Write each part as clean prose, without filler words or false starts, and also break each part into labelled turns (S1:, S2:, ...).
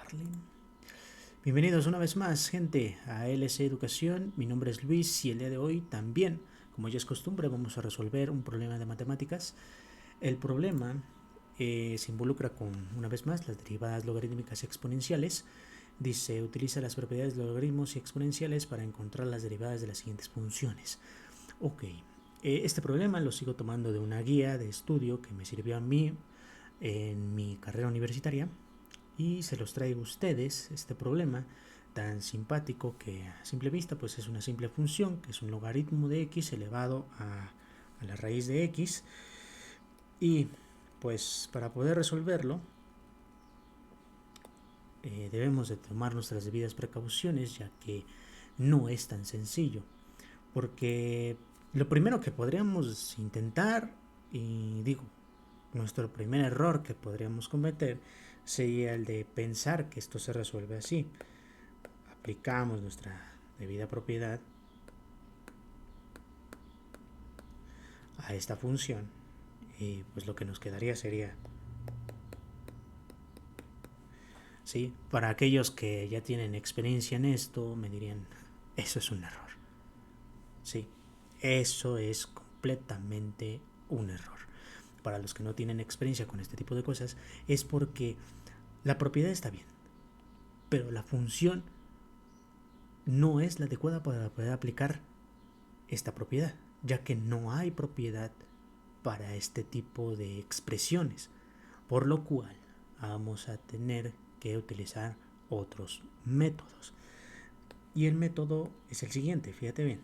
S1: darling. Bienvenidos una vez más, gente, a LC Educación. Mi nombre es Luis y el día de hoy también, como ya es costumbre, vamos a resolver un problema de matemáticas. El problema se involucra con, una vez más, las derivadas logarítmicas exponenciales. Dice, utiliza las propiedades de logaritmos y exponenciales para encontrar las derivadas de las siguientes funciones. Ok, este problema lo sigo tomando de una guía de estudio que me sirvió a mí en mi carrera universitaria y se los traigo a ustedes este problema tan simpático que a simple vista pues es una simple función que es un logaritmo de x elevado a la raíz de x. Y pues para poder resolverlo debemos de tomar nuestras debidas precauciones, ya que no es tan sencillo, porque lo primero que podríamos intentar, y digo, nuestro primer error que podríamos cometer sería el de pensar que esto se resuelve así. Aplicamos nuestra debida propiedad a esta función y pues lo que nos quedaría sería, ¿sí? Para aquellos que ya tienen experiencia en esto me dirían, eso es un error. Sí, eso es completamente un error. Para los que no tienen experiencia con este tipo de cosas es porque la propiedad está bien, pero la función no es la adecuada para poder aplicar esta propiedad, ya que no hay propiedad para este tipo de expresiones, por lo cual vamos a tener que utilizar otros métodos. Y el método es el siguiente, fíjate bien.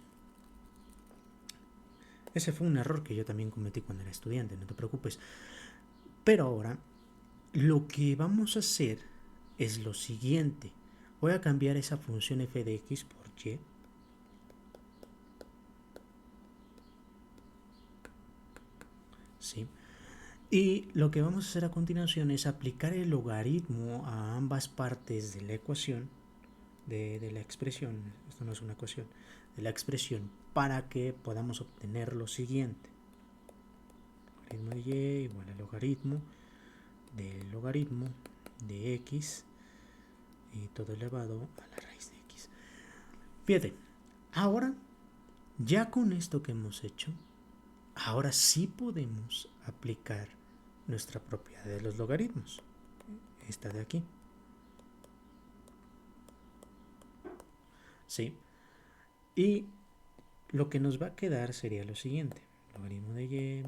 S1: Ese fue un error que yo también cometí cuando era estudiante, no te preocupes. Pero ahora lo que vamos a hacer es lo siguiente. Voy a cambiar esa función f de x por y. ¿Sí? Y lo que vamos a hacer a continuación es aplicar el logaritmo a ambas partes de la ecuación, de la expresión, esto no es una ecuación, de la expresión, para que podamos obtener lo siguiente. Logaritmo de y igual al logaritmo de x y todo elevado a la raíz de x. Fíjate, ahora, ya con esto que hemos hecho, ahora sí podemos aplicar nuestra propiedad de los logaritmos, esta de aquí. ¿Sí? Y lo que nos va a quedar sería lo siguiente. Logaritmo de y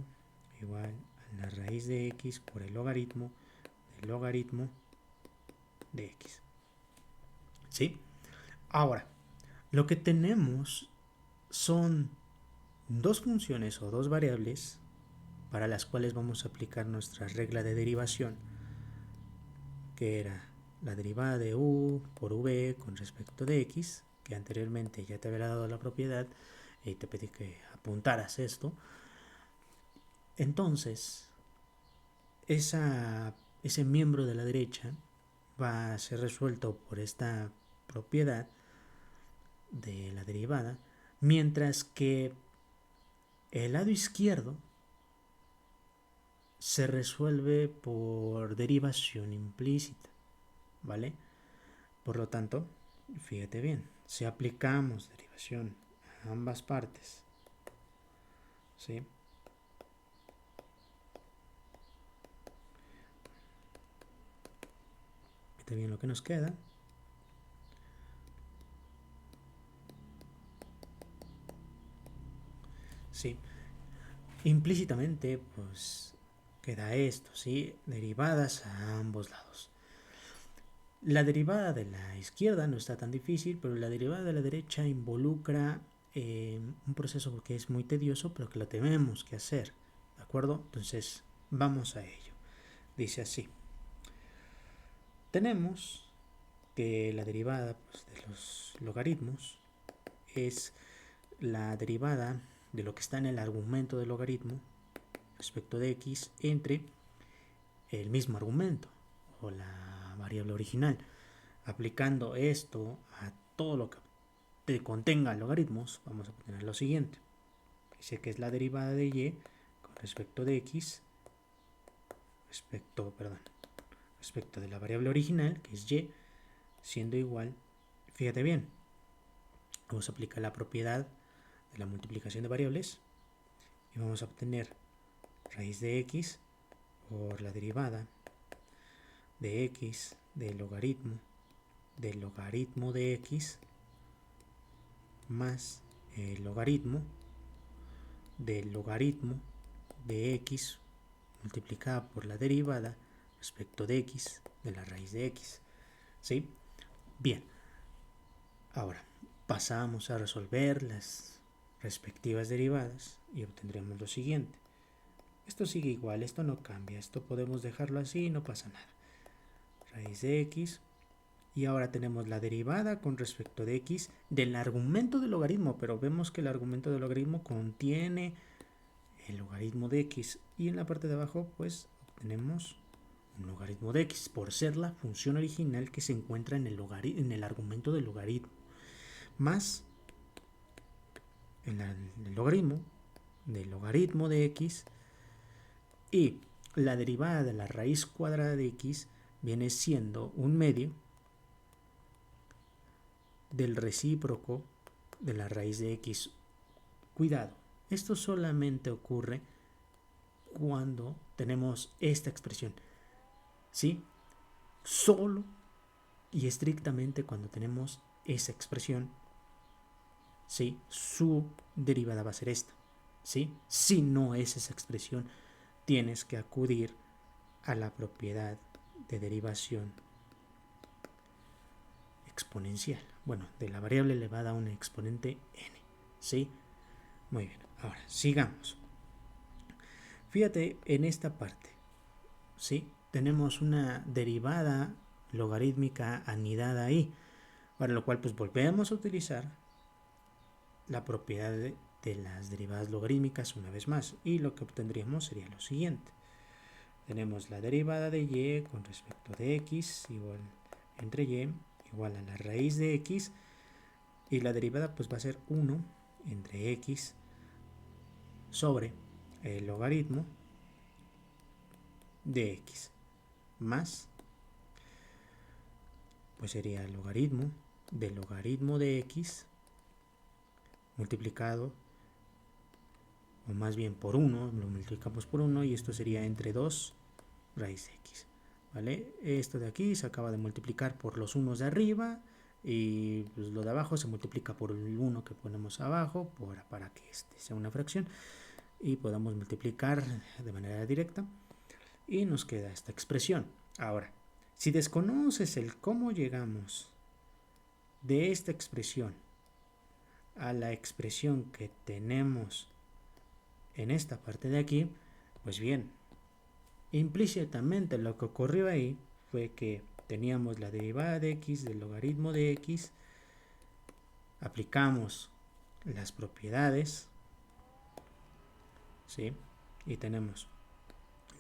S1: igual a la raíz de x por el logaritmo del logaritmo de x. ¿Sí? Ahora, lo que tenemos son dos funciones o dos variables para las cuales vamos a aplicar nuestra regla de derivación, que era la derivada de u por v con respecto de x, que anteriormente ya te había dado la propiedad y te pedí que apuntaras esto. Entonces, ese miembro de la derecha va a ser resuelto por esta propiedad de la derivada, mientras que el lado izquierdo se resuelve por derivación implícita, ¿vale? Por lo tanto, fíjate bien, si aplicamos derivación a ambas partes, ¿sí? Fíjate bien lo que nos queda. Sí, implícitamente, pues queda esto, ¿sí? Derivadas a ambos lados. La derivada de la izquierda no está tan difícil, pero la derivada de la derecha involucra un proceso que es muy tedioso, pero que lo tenemos que hacer, ¿de acuerdo? Entonces, vamos a ello. Dice así. Tenemos que la derivada pues, de los logaritmos es la derivada de lo que está en el argumento del logaritmo respecto de x entre el mismo argumento o la variable original. Aplicando esto a todo lo que contenga logaritmos, vamos a obtener lo siguiente. Dice que es la derivada de y con respecto de x respecto de la variable original, que es y, siendo igual, fíjate bien, vamos a aplicar la propiedad de la multiplicación de variables y vamos a obtener raíz de x por la derivada de x del logaritmo de x más el logaritmo del logaritmo de x multiplicada por la derivada respecto de x de la raíz de x. ¿Sí? Bien. Ahora pasamos a resolver las respectivas derivadas y obtendremos lo siguiente. Esto sigue igual, esto no cambia, esto podemos dejarlo así y no pasa nada. Raíz de x. Y ahora tenemos la derivada con respecto de x del argumento del logaritmo, pero vemos que el argumento del logaritmo contiene el logaritmo de x y en la parte de abajo pues obtenemos un logaritmo de x por ser la función original que se encuentra en el argumento del logaritmo más el logaritmo del logaritmo de x y la derivada de la raíz cuadrada de x viene siendo un medio del recíproco de la raíz de x. Cuidado, esto solamente ocurre cuando tenemos esta expresión, ¿sí? Solo y estrictamente cuando tenemos esa expresión, ¿sí? Su derivada va a ser esta, ¿sí? Si no es esa expresión, tienes que acudir a la propiedad de derivación exponencial. Bueno, de la variable elevada a un exponente n, ¿sí? Muy bien, ahora sigamos. Fíjate en esta parte, ¿sí? Tenemos una derivada logarítmica anidada ahí, para lo cual pues volvemos a utilizar la propiedad de las derivadas logarítmicas una vez más y lo que obtendríamos sería lo siguiente. Tenemos la derivada de y con respecto de x igual entre y igual a la raíz de x y la derivada pues va a ser 1 entre x sobre el logaritmo de x más pues sería el logaritmo del logaritmo de x multiplicado o más bien por 1, lo multiplicamos por 1 y esto sería entre 2 raíz de x, ¿vale? Esto de aquí se acaba de multiplicar por los unos de arriba y pues lo de abajo se multiplica por el 1 que ponemos abajo para que este sea una fracción y podamos multiplicar de manera directa y nos queda esta expresión. Ahora, si desconoces el cómo llegamos de esta expresión a la expresión que tenemos en esta parte de aquí, pues bien, implícitamente lo que ocurrió ahí fue que teníamos la derivada de x del logaritmo de x, aplicamos las propiedades, ¿sí? Y tenemos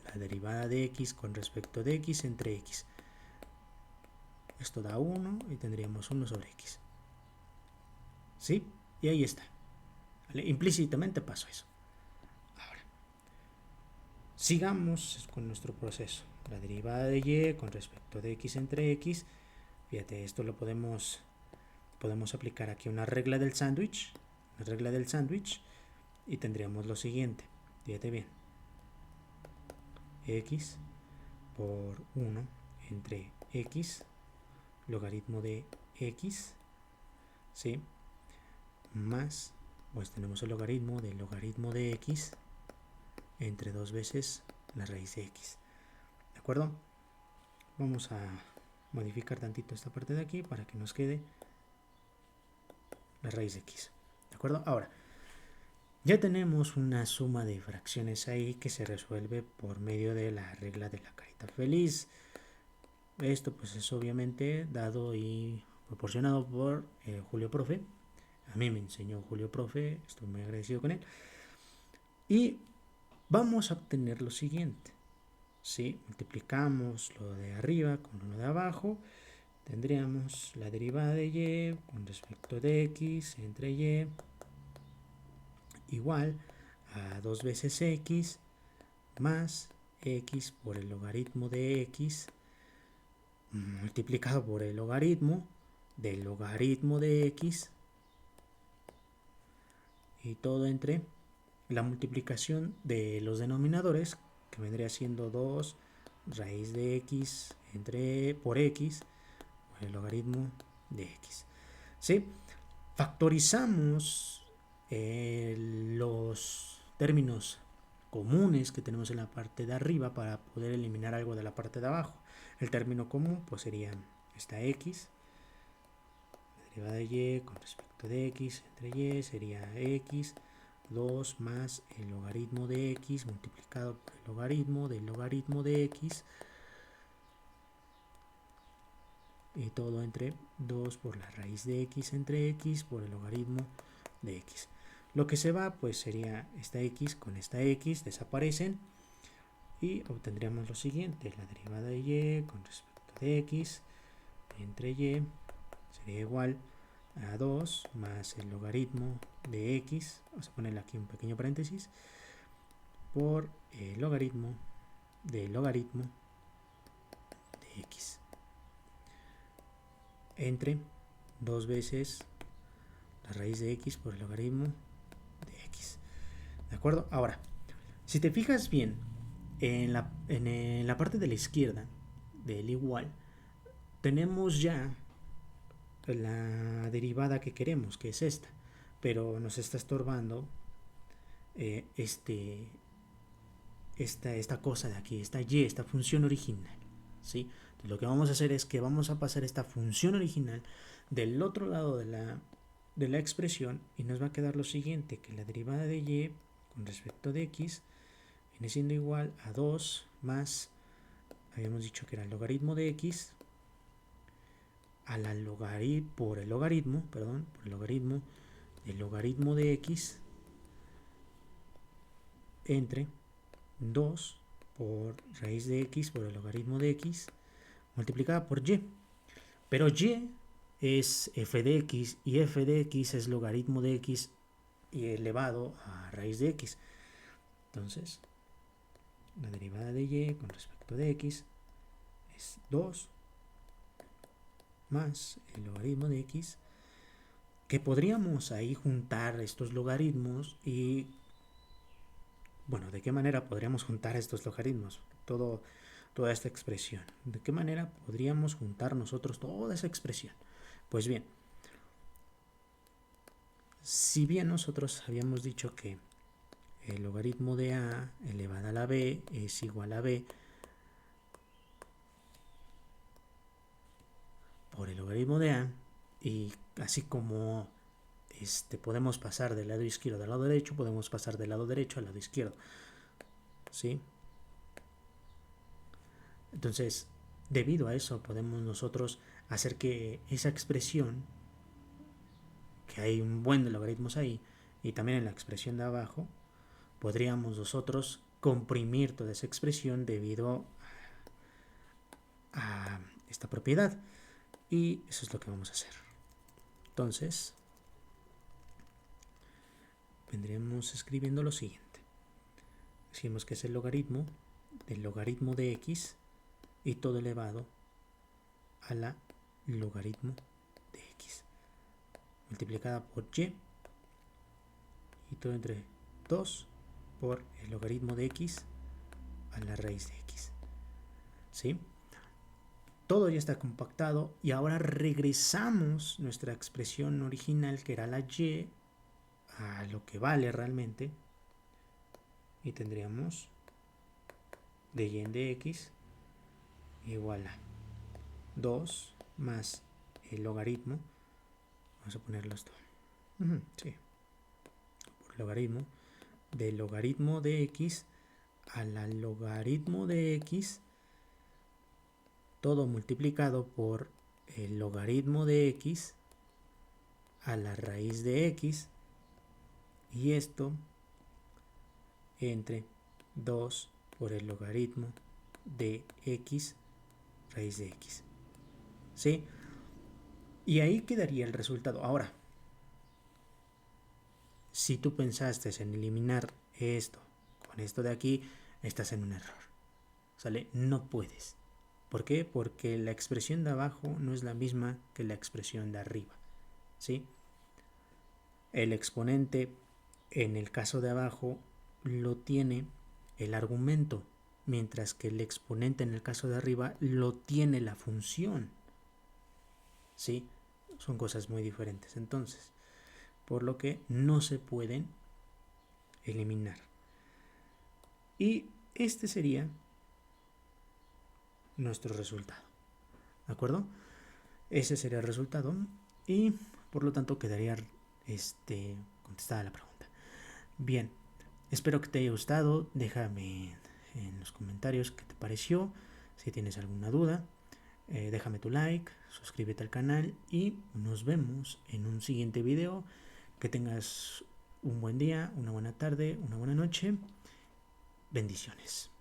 S1: la derivada de x con respecto de x entre x. Esto da 1 y tendríamos 1 sobre x. ¿Sí? Y ahí está. ¿Vale? Implícitamente pasó eso. Ahora, sigamos con nuestro proceso. La derivada de y con respecto de x entre x. Fíjate, esto lo podemos aplicar aquí una regla del sándwich. Una regla del sándwich. Y tendríamos lo siguiente. Fíjate bien. X por 1 entre x logaritmo de x, ¿sí? Más, pues tenemos el logaritmo del logaritmo de x entre 2 veces la raíz de x. ¿De acuerdo? Vamos a modificar tantito esta parte de aquí para que nos quede la raíz de x. ¿De acuerdo? Ahora, ya tenemos una suma de fracciones ahí que se resuelve por medio de la regla de la carita feliz. Esto pues es obviamente dado y proporcionado por Julio Profe. A mí me enseñó Julio Profe, estoy muy agradecido con él. Y vamos a obtener lo siguiente. Si multiplicamos lo de arriba con lo de abajo, tendríamos la derivada de y con respecto de x entre y igual a 2 veces x más x por el logaritmo de x multiplicado por el logaritmo del logaritmo de x, y todo entre la multiplicación de los denominadores, que vendría siendo 2 raíz de x por x, el logaritmo de x. ¿Sí? Factorizamos los términos comunes que tenemos en la parte de arriba para poder eliminar algo de la parte de abajo. El término común pues sería esta x, la derivada de y con respecto de x entre y sería x 2 más el logaritmo de x multiplicado por el logaritmo del logaritmo de x, y todo entre 2 por la raíz de x entre x por el logaritmo de x. Lo que se va pues sería esta x con esta x, desaparecen, y obtendríamos lo siguiente: la derivada de y con respecto de x entre y sería igual a 2 más el logaritmo de x, vamos a ponerle aquí un pequeño paréntesis, por el logaritmo del logaritmo de x, entre 2 veces la raíz de x por el logaritmo de x. ¿De acuerdo? Ahora, si te fijas bien, en la parte de la izquierda del igual, tenemos ya la derivada que queremos, que es esta, pero nos está estorbando esta cosa de aquí, esta y, esta función original, ¿sí? Entonces, lo que vamos a hacer es que vamos a pasar esta función original del otro lado de la expresión, y nos va a quedar lo siguiente: que la derivada de y con respecto de x viene siendo igual a 2 más, habíamos dicho que era el logaritmo de x, a la por el logaritmo del logaritmo de x entre 2 por raíz de x por el logaritmo de x multiplicada por y. Pero y es f de x, y f de x es logaritmo de x y elevado a raíz de x. Entonces, la derivada de y con respecto de x es 2 más el logaritmo de x, que podríamos ahí juntar estos logaritmos y, bueno, ¿de qué manera podríamos juntar estos logaritmos? Toda esta expresión. ¿De qué manera podríamos juntar nosotros toda esa expresión? Pues bien, si bien nosotros habíamos dicho que el logaritmo de a elevado a la b es igual a b por el logaritmo de a, y así como podemos pasar del lado izquierdo al lado derecho, podemos pasar del lado derecho al lado izquierdo, ¿sí? Entonces, debido a eso, podemos nosotros hacer que esa expresión, que hay un buen de logaritmos ahí, y también en la expresión de abajo, podríamos nosotros comprimir toda esa expresión debido a esta propiedad. Y eso es lo que vamos a hacer. Entonces, vendríamos escribiendo lo siguiente. Decimos que es el logaritmo del logaritmo de x y todo elevado a la logaritmo de x multiplicada por y, y todo entre 2 por el logaritmo de x a la raíz de x. ¿Sí? Todo ya está compactado, y ahora regresamos nuestra expresión original, que era la y, a lo que vale realmente, y tendríamos de y en de x igual a 2 más el logaritmo, vamos a ponerlo esto, sí, por logaritmo del logaritmo de x a la logaritmo de x, todo multiplicado por el logaritmo de x a la raíz de x, y esto entre 2 por el logaritmo de x raíz de x. ¿Sí? Y ahí quedaría el resultado. Ahora, si tú pensaste en eliminar esto con esto de aquí, estás en un error. ¿Sale? No puedes. ¿Por qué? Porque la expresión de abajo no es la misma que la expresión de arriba, ¿sí? El exponente en el caso de abajo lo tiene el argumento, mientras que el exponente en el caso de arriba lo tiene la función, ¿sí? Son cosas muy diferentes, entonces, por lo que no se pueden eliminar. Y este sería nuestro resultado, ¿de acuerdo? Ese sería el resultado y por lo tanto quedaría contestada la pregunta. Bien, espero que te haya gustado. Déjame en los comentarios qué te pareció. Si tienes alguna duda, déjame tu like, suscríbete al canal y nos vemos en un siguiente video. Que tengas un buen día, una buena tarde, una buena noche. Bendiciones.